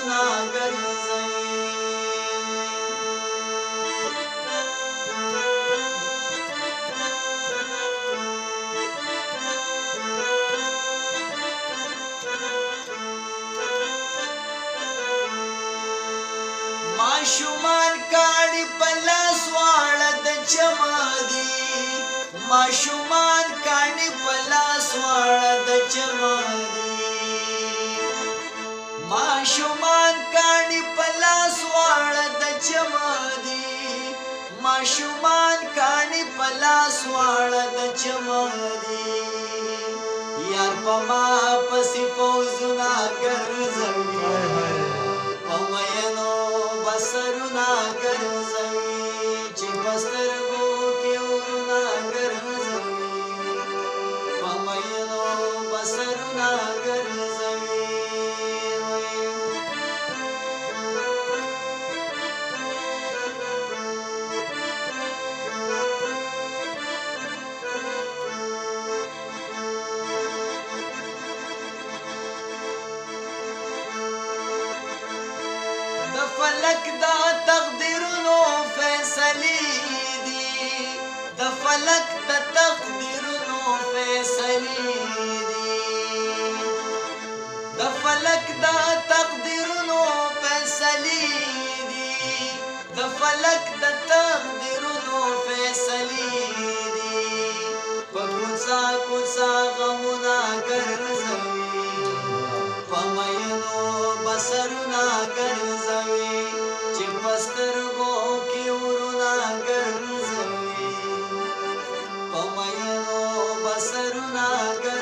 بسرونه ګرځوي ماشومان کاڼي په لاس واړه د چمه دي ماشومان کاڼي په لاس واړه د چمه دي ماشومان کاڼي په لاس واړه د چمه دي ماشومان کاڼي په لاس واړه د چمه دي یار په ما پسې فوزونه ګرځوي په مینو بسرونه ګرځوي چې په سترګو کې اورونه ګرځوي په مینو بسرونه ګرځوي د فلک دا تقدیرونو فیصلې دي د فلک د تقدیرونو فیصلې دي د فلک دا تقدیرونو فیصلې دي د فلک د تقدیرونو فیصلې دي په کوڅه کوڅه غمونه ګرځوي په مینو بسرونه ګرځوي چې په سترګو